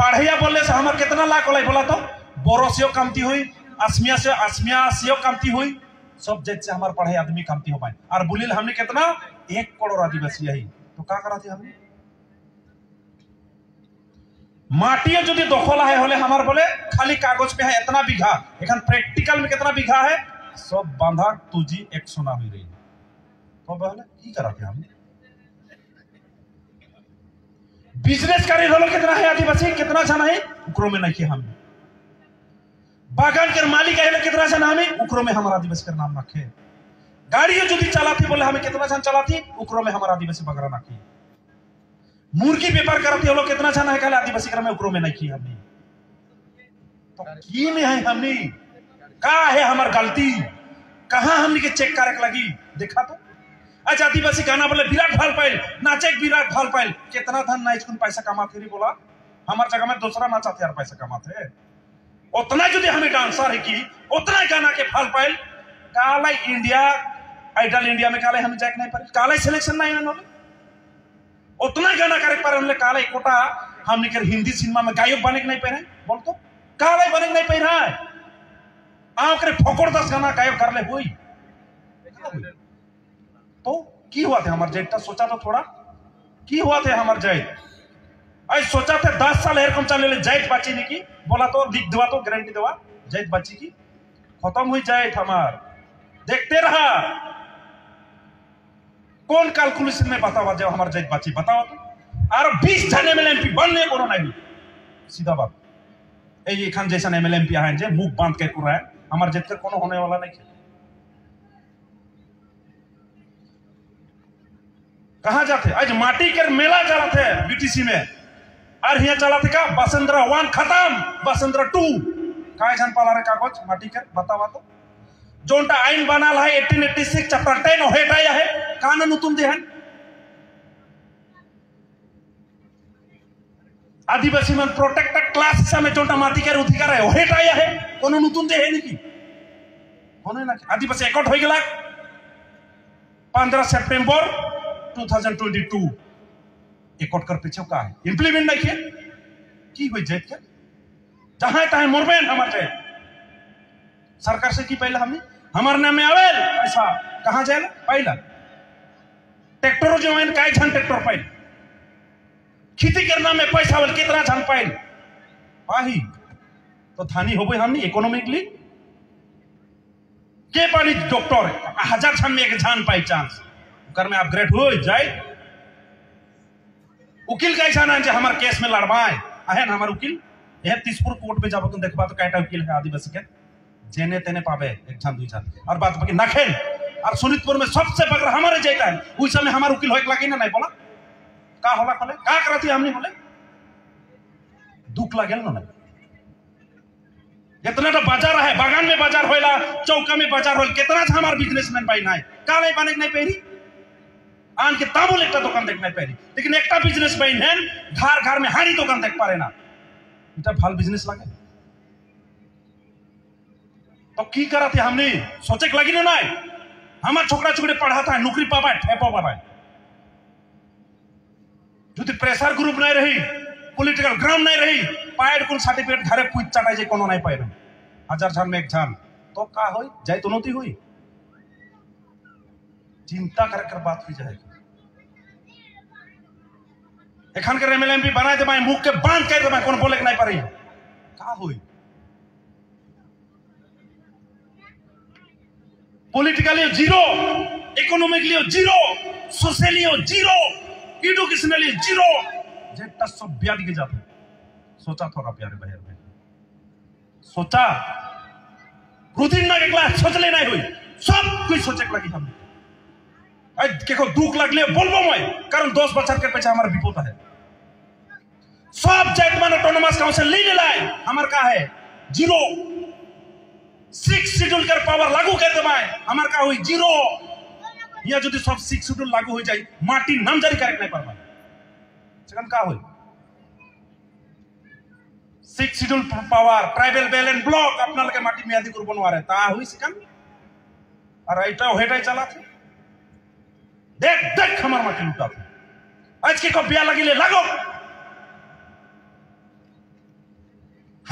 पढ़ैया बोलने से हमार कितना लाख होला बोला तो बोरो से कमती हुई, आसमिया से कमती हुई, सब जात से हमार पढ़े आदमी कमती हो पाए। और बोलिल हमने कितना 1 करोड़ आदिवासी यही तो क्या करा थे हमने माटिया जो दखल है होले हमार बोले खाली कागज पे है इतना बीघा, एखन प्रैक्टिकल में कितना बीघा है सब बांधा तुझी 100 ना हुई रही तो बोले की करा थे हमने बिजनेस करी होलो कितना है आदिवासी कितना जाना है उकरो में नहीं हम बागान के मालिक है कितना जाना हमें उकरो में हमारा आदिवासी का नाम रखे गाड़ियों जो भी चलाती बोले हमें कितना जान चलाती उकरो में हमारा आदिवासी बगरा रखी मुर्गी व्यापार करती हो लोग कितना जाना है कल आदिवासी क्रम में उकरो में नहीं की हमने तो की में है हमने कहा है हमार गलती कहां हमने के चेक करे लगी देखा तो आज आदिवासी गाना बोले विराट भाल पाइल नाचे विराट भाल पाइल कितना धन नाच कुन पैसा कमाते रे बोला हमार जगह में दूसरा नाचाते यार पैसा कमाते उतना जो हमें डांसर है की उतना गाना के फाल पाइल काला इंडिया आइडल इंडिया में काले हम जाके नहीं पारे काला सिलेक्शन नहीं है उतना गाना करे पर हमने काला कोटा हमने कर हिंदी सिनेमा में गायक बने के नहीं पाए बोल तो काला बने के नहीं पाए रहा है आव करे फोकड़ 10 गाना गायक कर ले हुई तो की हुआ थे हमार जैट सोचा तो थोड़ा की हुआ थे हमार जैट आज सोचा थे 10 साल एरकम चले ले जैट बाची नहीं की बोला तो लिख दवा तो गारंटी दवा जैट बाची की खत्म हुई जैट हमार देखते रहा कौन कैलकुलेशन में बतावा जब हमार जैट बाची बताओ तो और 20 जन एमएलएमपी बनने को नहीं सीधा बात ए खान जैसा एमएलएमपी है जे मुंह बांध के पूरा है हमार जैट का कोनो होने वाला नहीं कहां जाते आज माटी के मेला चला थे बीटीसी में और यहाँ चला थे का बसंतरा 1 खत्म बसंतरा 2 काय जान पाला रे कागज माटी के बतावा तो जोंटा आईन बना है 1886 चैप्टर 10 हेटाया है कानून नतुन दे आदिवासी मन प्रोटेक्टेड क्लास से में जोंटा माटी के अधिकार है हेटाया है कोनो नतुन दे है नहीं होने ना आदिवासी एकट हो गेला 15 सितंबर 2022 एकट कर पीछे का है इंप्लीमेंट नहीं किया की हुई जेत के जहां तहां मोरबेन हमार जेत सरकार से की पहले हमने हमारे नाम में आवेल पैसा कहां जाए पहला ट्रैक्टर जो है काय झन ट्रैक्टर पाइल खेती करना में पैसा वाल कितना झन पाइल पाही तो थानी हो गई हमने इकोनॉमिकली के पानी डॉक्टर 1000 झन में एक झन पाई चांस कर में अपग्रेड हो जाए उकिल कैसा ना हमारे केस में लड़वाए आहे ना हमारे उकिल यह 30पुर कोर्ट में जाबो तुम देखबा तो कैटा उकिल है आदिवासी के जेने तेने पावे एक झन 2 झन और बात बाकी नखेल और सुनीतपुर में सबसे बगरा हमारे जेता है उस समय हमारे उकिल होए लगी ना नहीं बोला का होला खोले का करती हमने बोले दुख लागेल ना इतना तो बाजार है बागान में बाजार होइला चौका में बाजार होइल कितना था हमार बिजनेसमैन भाई ना का नहीं बने नहीं पेरी आन के ताबुल एक दुकान देखना पहली लेकिन एक बिजनेस मैन है घर घर में हाड़ी दुकान देख पा रहे ना इतना भाल बिजनेस लगे तो की करा थे हमने सोचे लगी ना नहीं हमार छोकरा छोकरे पढ़ा था नौकरी पावा ठेपा पावा जो प्रेशर ग्रुप नहीं रही पॉलिटिकल ग्राउंड नहीं रही पायर कुल सर्टिफिकेट घरे पूछ चटाई जे कोनो नहीं पाए 1000 झन में एक झन तो का होई जाय तो नोती हुई चिंता कर बात की जाएगी एखन के एमएलएमपी बनाए दे मुख के बांध कर दे कौन बोले नहीं पारी का हुई politically zero economically zero socially zero educationally zero जेटा सब ब्याह के जाते सोचा थोड़ा प्यारे बहर में सोचा रुदिन ना के क्लास सोचले नहीं हुई सब कुछ सोचे लगी हमने के दुख लगले बोलबो मैं कारण 10 बच्चा के पीछे हमारा विपद है सब जात मान ऑटोनोमस काउंसिल ले लाए हमार का है जीरो 6 शेड्यूल कर पावर लागू कर देबा हमार का हुई जीरो या यदि सब 6 शेड्यूल लागू हो जाए माटी नामजारी करे नहीं परबा सेकंड का हुई 6 schedule power tribal balance block अपना लगे माटी में आदि कर बनवा रहे ता हुई सेकंड और एटा हेटा चला थे देख देख हमार माटी लुटा आज के को बिया लगी ले लागो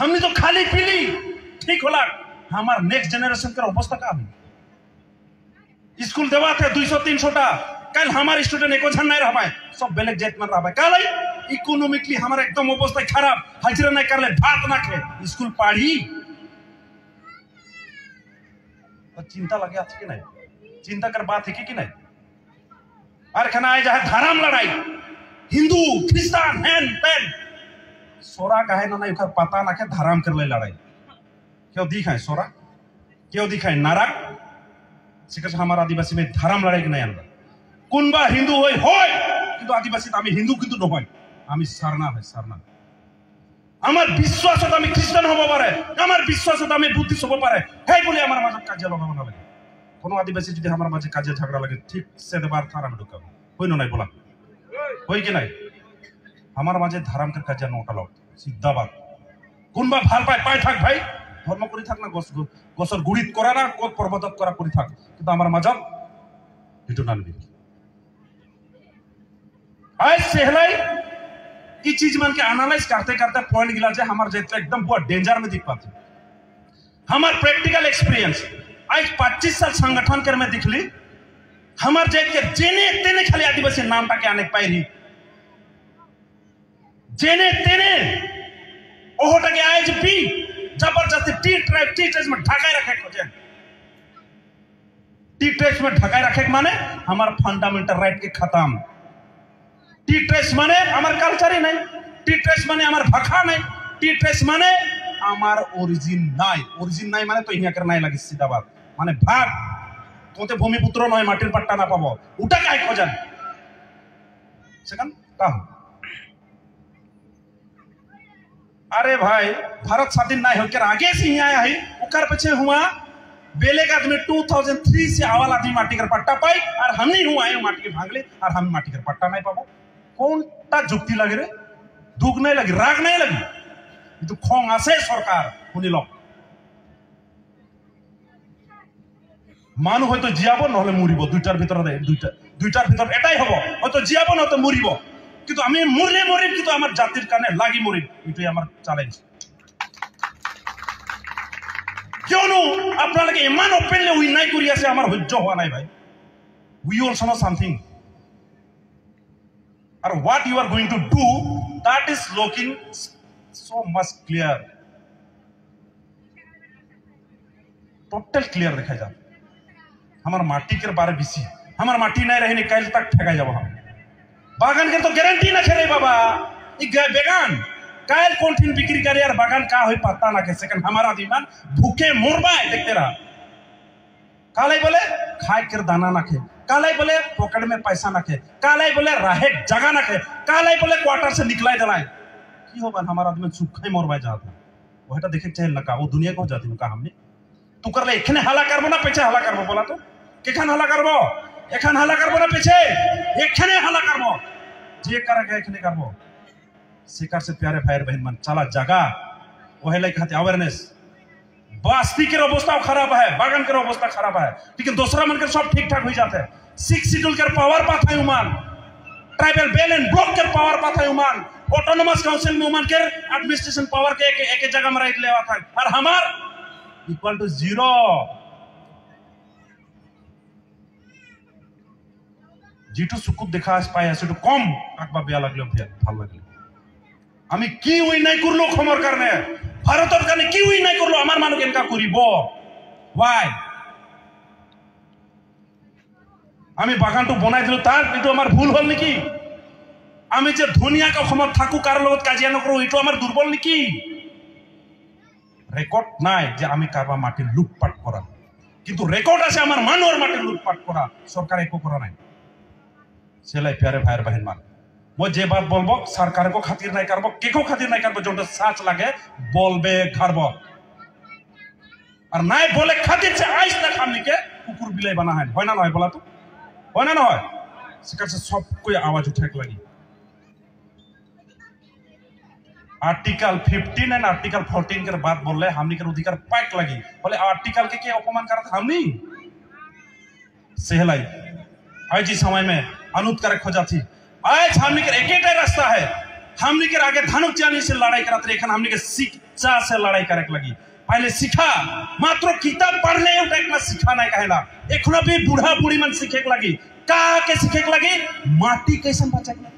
हमने तो खाली पीली ठीक होला हमार नेक्स्ट जनरेशन के अवस्था का हुई स्कूल देवा थे 200-300 टा कल हमारे स्टूडेंट एको झन नहीं रह पाए सब बेलेग जात में रह पाए कल इकोनॉमिकली हमारा एकदम अवस्था खराब हाजिरा नहीं कर ले भात ना खे स्कूल पढ़ी तो चिंता लगे आज की नहीं चिंता कर बात है कि नहीं अरे खाना आए जाए धर्म लड़ाई हिंदू क्रिश्चियन हैन पेन सोरा कहे ना नहीं पता ना के धर्म कर ले लड़ाई क्यों दिखाए सोरा क्यों दिखाए नारक सिकस हमारा आदिवासी में धर्म लड़ाई नहीं आनबा कुनबा हिंदू होय কিন্তু আদিবাসী আমি হিন্দু কিন্তু নহয় আমি সারনা ভাই সারনা আমার বিশ্বাসত আমি খ্রিস্টান হব পারে আমার বিশ্বাসত আমি বুদ্ধিস্ট হব পারে হেই বলে আমার মাঝে কাজে লাগাবো না লাগে কোন আদিবাসী যদি আমার মাঝে কাজে ঝগড়া লাগে ঠিক সে দেবার থার আমি ঢুকাবো হই না নাই বলা হই কি নাই আমার মাঝে ধারামকে কাজে নটা লোক সিদ্ধাবাদ কোনবা ভাল পায় পায় থাক ভাই ধর্ম করি থাক না গোসর গুড়িত করা না কোত পর্বতত করা করি থাক কিন্তু আমার মাঝে এটা নালবি आज सहलाई ये चीज मन के एनालाइज करते करते पॉइंट गिला जे हमार जेत एकदम बहुत डेंजर में दिख पाते हमार प्रैक्टिकल एक्सपीरियंस आज 25 साल संगठन कर में दिखली हमार जेत के जेने तेने खाली आदिवासी नाम टाके आने पाई जेने तेने ओहो टाके आज भी जबरदस्ती टी ट्रेस में ढकाए रखे खोजे टी ट्रेस में ढकाए रखे माने हमार फंडामेंटल राइट के खत्म टी ट्रेस माने हमार कल्चर ही नहीं टी ट्रेस माने हमार भाषा नहीं टी ट्रेस माने हमार ओरिजिन नहीं माने तो इन्हें करना लगे सीधा बात माने भाग तोते भूमिपुत्र नय माटिर पट्टा ना पाबो उटा काय खोजन सेकंड का अरे भाई भारत स्वाधीन नहीं होकर आगे से ही आया है उकर पीछे हुआ बेलेग आदमी 2003 से आवाल आदमी माटी कर पट्टा पाई और हम नहीं हुआ है माटी के भागले और हम माटी कर पट्टा नहीं पाबो कौन ता जुक्ति लगे रे दुख नहीं लगी राग नहीं लगी तो खोंग आसे सरकार শুনি লক মানু হয়তো জিয়াবো নহলে মরিব দুইটার ভিতরে দুইটার ভিতর এটাই হবো হয়তো জিয়াবো না তো মরিব কিন্তু আমি মরলে মরিব কিন্তু আমার জাতির কানে লাগি মরিব এটাই আমার চ্যালেঞ্জ কিয়নো আপনারা ইমান ওপেনলি উই নাই করি আছে আমার হজ্জ হওয়া নাই ভাই we also no something or what you are going to do that is looking so much clear total clear देखा जा हमार माटी के बारे बिसी हमार माटी नहीं रहने कल तक ठेका जाबो हम बागान के तो गारंटी ना खेरे बाबा ई बेगान काल कोंठिन बिक्री करे यार बागान का होई पता ना के सेकंड हमारा दिमान भूखे मरबा देखते रहा काले बोले खाए कर दाना ना खे काले बोले पॉकेट में पैसा ना खे काले बोले राहे जगह ना खे काले बोले क्वार्टर से निकलाए दलाए की हो बन हमारा आदमी सुखाई मरबाय जाता ओहटा देखे चाहे लका वो दुनिया को जाती का हमने तू करले एखने हला करबो ना पीछे हला करबो बोला तो केखान हला करबो एखान हला करबो ना पीछे एखने हला करबो जे करेगा एखने करबो शिकार से प्यारे भाई बहन मन चला जगह ओहे लाइक कहते अवेयरनेस बस्ती के अवस्था खराब है बागान के अवस्था खराब है लेकिन दूसरा मन के सब ठीक ठाक हो जाते हैं 6 शेड्यूल के पावर पाता है उमान ट्राइबल बेल एंड ब्लॉक के पावर पाता है उमान ऑटोनोमस काउंसिल में उमान के एडमिनिस्ट्रेशन पावर के एक जगह में राइट लेवा था और हमार इक्वल टू 0 जिटू सुकुत देखा पाए সেটা কম আকবা বেয়া লাগলো ভালো লাগলো আমি কি ওই নাই করলো খমর কারণে ভারতের কানে কি ওই নাই করলো আমার মানুষ এনকা করিব ওয়াই আমি বাগানটো বনাই দিলো তার এটো আমার ভুল হল নাকি আমি যে দুনিয়াকে ক্ষমত থাকু কার লগত কাজিয়া নকৰো এটো আমার দুর্বল নাকি রেকর্ড নাই যে আমি কারবা মাটি লুটপাট করা কিন্তু রেকর্ড আছে আমার মানুষের মাটি লুটপাট করা সরকার एको করা নাই সেলাই প্যারে ভাইয়ের बहन मान वो जे बात बोलबो सरकार को खातिर नहीं करबो केको खातिर नहीं करबो जोटा सच लगे बोलबे करबो और नहीं बोले खातिर से आज तक हमनी के कुकुर बिलाई बना है ना नय बोला तो হয় না নয় শিকার से सब कोई आवाज उठे लगी आर्टिकल 15 एंड आर्टिकल 14 के बात बोल रहे हमनी के अधिकार पाक लगी बोले आर्टिकल के अपमान करत हमनी सेहलाई आज इस समय में अनुत करे खोजा थी आज हमनी के एक रास्ता है हमने के आगे धनुक जानी से लड़ाई करत रहे, हमने के शिक्षा से लड़ाई करे लगी। पहले सीखा मात्र किताब पढ़ने उठा सीखा नहीं कहला, एक भी बूढ़ा बूढ़ी मन सीखे लगी का के सीखे लगी माटी कैसन बचे लगी,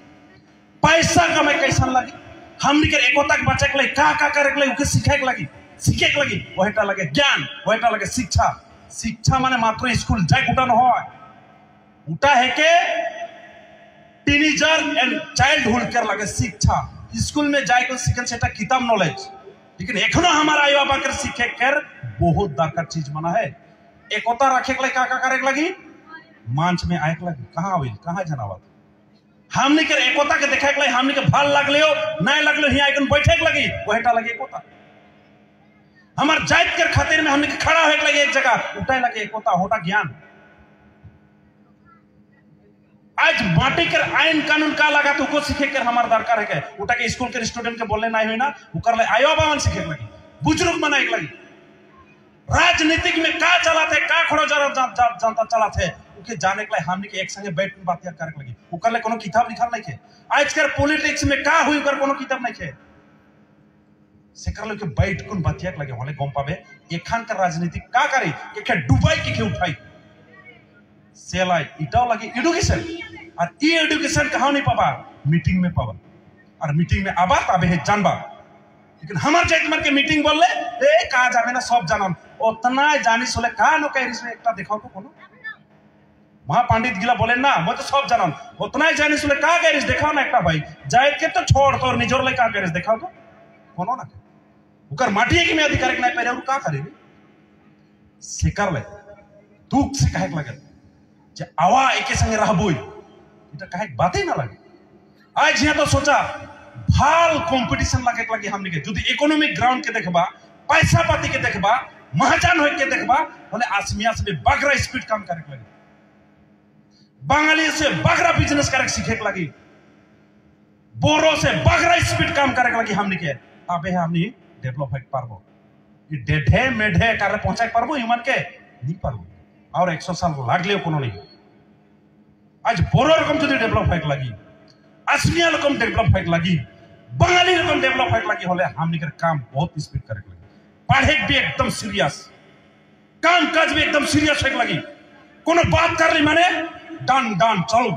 पैसा कमाए कैसन लगी, हमने के एकता के बचे लगी का करे लगी उके सीखे लगी वहीटा लगे ज्ञान, वहीटा लगे शिक्षा। शिक्षा माने मात्र स्कूल जाए उठा न हो, उठा है के टीनेजर एंड चाइल्डहुड कर लगे शिक्षा। स्कूल में जाए को सीखन सेटा किताब नॉलेज, लेकिन एखनो हमारा आई बाबा कर सीखे कर बहुत दरकार चीज मना है। एकता रखे लगे का करे लगी मंच में आए लगी कहाँ हुई कहाँ जनावत, हमने के एकता के देखे लगे, हमने के भाल लगले हो नहीं लगले ही आइकन बैठे लगी वहीटा लगे एकता। हमार जाइत कर खातिर में हमने के खड़ा होए लगे एक जगह उठाए लगे एकता होता ज्ञान। आज माटी कर आईन कानून का लगा तो को सीखे कर हमार दरकार है के उठा के स्कूल के स्टूडेंट के बोलने नहीं हुई ना उकर ले आयो बावन सीखे लगी, बुजुर्ग बनाए लगी, राजनीतिक में का चला थे का खड़ो जनता चला थे उके जाने के लिए हमने के एक संगे बैठ में बात करे लगी, उकर ले कोनो किताब लिखल नहीं थे। आज कर पॉलिटिक्स में का हुई उकर कोनो किताब नहीं थे, सेकर लोग के बैठ कुन बातिया लगे होले गम पावे एखान कर राजनीति का करे के डुबाई के उठाई सेलाई इटाव लगे एडुकेशन, और ये एडुकेशन कहाँ नहीं पावा मीटिंग में पावा, और मीटिंग में आबा तबे है जानबा। लेकिन हमार जात मन के मीटिंग बोलले ए का जाने ना सब जानन उतना जानी सोले का नो कह रिस एकटा देखाओ तो कोनो महापंडित गिला बोले ना मैं तो सब जानन उतना ही जानी सोले का कह रिस देखाओ ना एकटा भाई जात के तो छोड़ तो निजोर ले का कह रिस देखाओ तो कोनो ना उकर माटी की में अधिकार नहीं पहले का करेगी सिकर ले दुख से कहे लगे जे आवा एके संगे रहबोई इटा कहे बात ही ना लगे। आज यहाँ तो सोचा भाल कंपटीशन लगे हमने के जुदी इकोनॉमिक ग्राउंड के देखबा पैसा पाती के देखबा महाजन हो के देखबा बोले आसमिया से बगरा स्पीड काम करे लगे, बंगाली से बगरा बिजनेस करे सीखे लगी, बोरो से बगरा स्पीड काम करे लगी हमने के अबे हमने डेवलप हो पारबो ये डेढ़े मेढ़े करे पहुंचाए पारबो ह्यूमन के नहीं पारबो और 100 साल लागले कोनो नहीं। आज बोरो रकम जो डेवलप हो लगी, असमिया रकम डेवलप हो लगी, बंगाली रकम डेवलप हो लगी होले हमने कर काम बहुत स्पीड करे लगी, पढ़े भी एकदम सीरियस, काम काज भी एकदम सीरियस हो लगी, कोनो बात कर ली माने डन डन चलो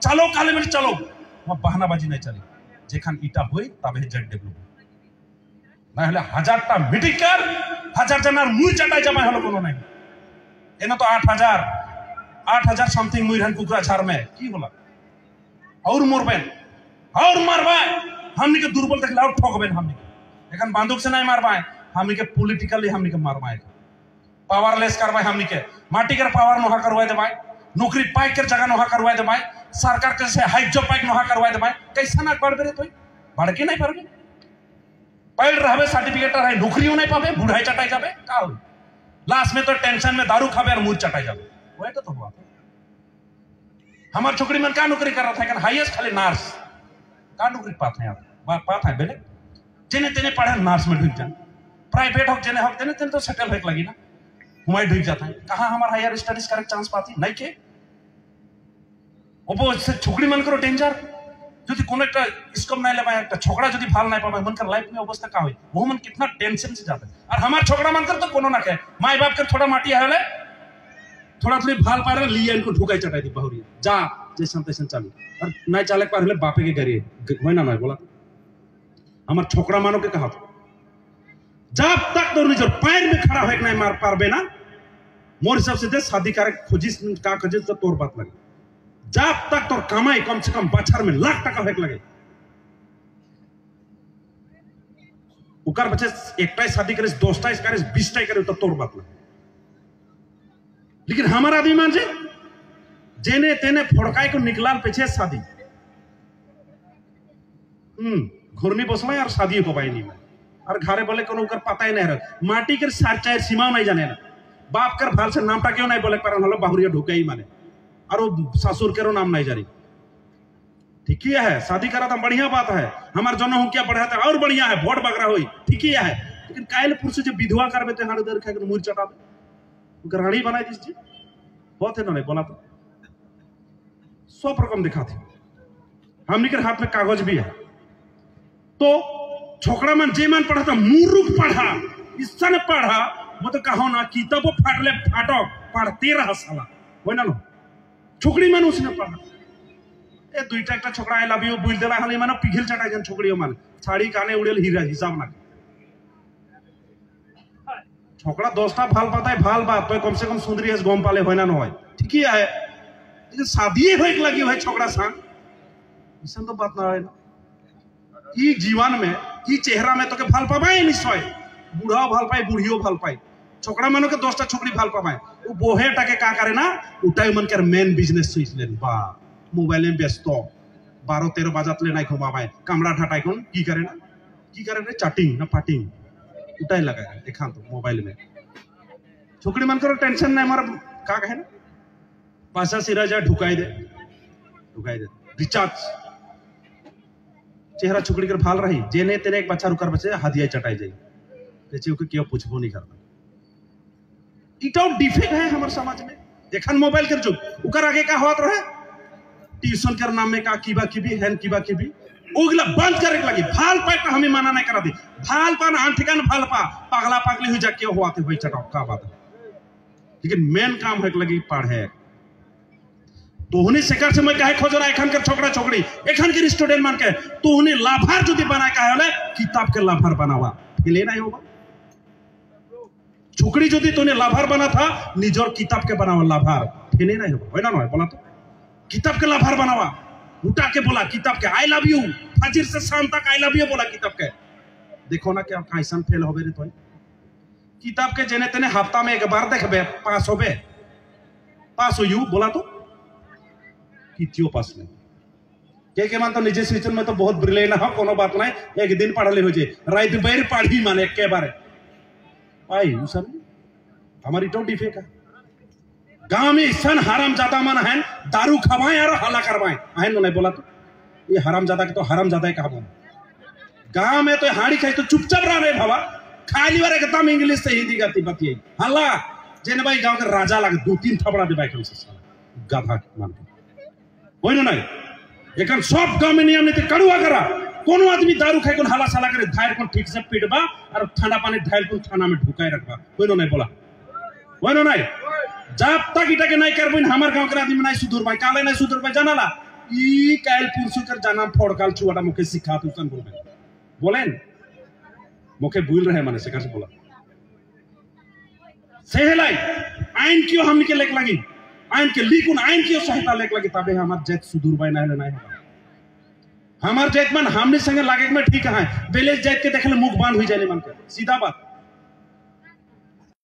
चलो काले में चलो वहां बहानाबाजी नहीं चली, जेखन ईटा होई तबे जट डेवलप ना हले 1000टा मीटिंग कर 1000 जनार मुई चटाई जमा हलो कोनो नहीं एना तो 8000 समथिंग मुई रहन कुकरा झार में की होला और मोरबेन और मारबाय हमनी के दुर्बल तक लाउड ठोकबेन, हमनी एखन बंदूक से नहीं मारबाय, हमनी के पॉलिटिकली हमनी के मारबाय, पावरलेस करबाय, हमनी के माटी के पावर नोहा करवाय देबाय, नौकरी पाई के जगह नोहा करवाय देबाय, सरकार के से हाइक जॉब पाई नोहा करवाय देबाय, कैसा ना बढ़ बेरे तोय बढ़ के नहीं पारबे, पढ़ रहबे सर्टिफिकेट रहे नौकरियों नहीं पाबे, बुढ़ाई चटाई जाबे का हो लास्ट में तो टेंशन में दारू खाबे और मुंह चटाई जाबे, वही तो बात है। हमार छोकरी मन का नौकरी कर रहा था हाईएस्ट खाली नर्स का नौकरी पाते हैं आप पात है बेले जेने तेने पढ़े नर्स में ढुक जाए, प्राइवेट हो जेने हो तेने तेने तो सेटल होक लगी ना हुमाई ढुक जाता है, कहाँ हमार हायर स्टडीज करे चांस पाती नहीं के ओपो से छोकरी मन करो डेंजर যদি কোন একটা স্কোপ নাই लेबा একটা छोकरा যদি ভাল নাই পাবে मनकर लाइफ में अवस्था का होई वो मन कितना टेंशन से जाता है। और हमार छोकरा मनकर तो कोनो ना के माई बाप के थोड़ा माटी आले थोड़ा थोड़ी भाल पार लिया इनको ढुकाई चटाई दी बहुरी जा जैसन तैसन चालू और नहीं चाले पार हले बापे के घरे होय ना नहीं बोला हमार छोकरा मानो के कहा जब तक तो निजर पैर में खड़ा होके नहीं मार पारबे ना मोर हिसाब से दे शादी करे खोजिस का खोजिस तो तोर बात लगे, जब तक तो कमाई कम से कम बछर में लाख टका होके लगे उकर बच्चे एकटा शादी करे 10टा करे 20टा करे तो तोर बात लगे। लेकिन हमारा आदमी मान जे जेने तेने फोड़काई को निकलाल पीछे शादी घुरनी बसला और शादी हो पाई नहीं और घरे बोले कोनो उकर पता ही नहीं रह माटी के सार चार सीमा नहीं जाने ना बाप कर भाल से नामटा क्यों नहीं बोले पर हलो बाहुरिया ढुके ही माने और वो ससुर के नाम नहीं जारी ठीक ही है, शादी करा था बढ़िया बात है, हमारे जन हूं क्या बढ़ा था और बढ़िया है, वोट बगरा हुई ठीक ही है, लेकिन कायल पुरुष जब विधवा करबे तो हाड़ दर खाके मुंह चटाबे गराड़ी बनाई दीजिए बहुत है ना नहीं बोला तो 100 रकम दिखा थी हमनी के हाथ में कागज भी है तो छोकरा मन जे मन पढ़ा था मूर्ख पढ़ा इससे ने पढ़ा मत कहो ना किताबो फाटले फाटो पढ़ते रहा साला हो ना लो छोकरी मन उसने पढ़ा ए दुईटा एक छोकरा आई लव यू बोल देला हले माने पिघल चटा जन छोकरी मन छाड़ी काने उड़ेल हीरा हिसाब ना छोकरा दोस्ता भाल पाता है भाल बात तो कम से कम सुंदरी है गम पाले होना न होय ठीक ही है लेकिन शादी होय लगी है छोकरा संग ऐसा तो बात ना है ना ई जीवन में ई चेहरा में तो के भाल पाबाई निश्चय बूढ़ा भाल पाए बुढ़ियो भाल पाए छोकरा मानो के दोस्ता छोकरी भाल पाबाई वो बोहे टाके का करे ना उठाई मन कर मेन बिजनेस सुइस लेन बा मोबाइल में व्यस्त 12-13 बजात ले नहीं घुमाबाई कमरा ढाटाई कोन की करे रे चैटिंग ना पार्टिंग उठाई लगा देखा तो मोबाइल में छोकरी मन कर टेंशन नहीं हमारा का कहे ना पासा सिरा जा ढुकाई दे रिचार्ज चेहरा छोकरी कर भाल रही जेने तेने एक बच्चा रुकर बचे हदिया चटाई जाई जैसे ओके क्यों पूछबो नहीं करता इटाउ डिफेक्ट है हमारे समाज में देखन मोबाइल कर जुग उकर आगे का होत रहे ट्यूशन कर नाम में का कीबा कीबी हैन कीबा कीबी ओगला बंद करे लगी भाल पाए तो हमें माना नहीं करा दी भाल पान आन ठिकान भाल पा पागला पागली हुई जा क्यों होते हुई चटाओ का बात है लेकिन मेन काम है लगी पढ़े तो उन्हें सेकर से मैं कहे खोजना एखन के छोकरा छोकरी एखन के स्टूडेंट मान के तो उन्हें लाभार जो बना कहे होले किताब के लाभार बनावा ले नहीं होगा छोकरी जो तो लाभार बना था निजर किताब के बनावा लाभार फेले नहीं होगा ना बोला तो किताब के लाभार बनावा उठा के बोला किताब के आई लव यू फजर से शाम तक आई लव यू बोला किताब के देखो ना क्या कैसन फेल होबे रे तो किताब के जेने तेने हफ्ता में एक बार देखबे पास होबे पास हो यू बोला तो कितियो पास नहीं के मान तो निजे सिचन में तो बहुत ब्रिलियंट हो कोनो बात नहीं एक दिन पढ़ले हो जे रात भर पढ़ी माने के बारे आई सर हमारी तो डिफेक्ट है गांव में सन हराम ज्यादा मन है दारू खवाएं और हल्ला करवाएं है नहीं बोला तो ये हराम ज्यादा के तो हराम ज्यादा कहा गांव में तो हाड़ी खाई तो चुपचाप रह रहे भावा खाली बार एकदम इंग्लिश से हिंदी गाती बतियाई हल्ला जेने भाई गांव के राजा लगे 2-3 थपड़ा दे भाई से गाधा मान हो ना नहीं लेकिन सब गांव में नियम नीति कड़ुआ करा कोनो आदमी दारू खाए कोन हल्ला साला करे धायर कोन ठीक से पीटबा और ठंडा पानी ढाल कोन थाना में ढुकाए रखबा हो नहीं बोला हो नहीं जब तक इटा के नहीं करबिन हमार गांव के आदमी नहीं सुधर भाई काले नहीं सुधर भाई जानाला ई काल पुरसु कर जाना फोड़काल छुआटा मुके सिखा तुसन बोलबे बोलेन मुके भूल रहे माने से कैसे बोला सेहलाई आइन क्यों हमनी के लेक लगी आइन के लिखुन आइन क्यों सहायता लेक लगी तबे हमार जात सुधर भाई नहीं होगा हमार जात मन हमने संगे लागे में ठीक है बेलेज जात के देखले मुख बांध हुई जाने मन के सीधा बात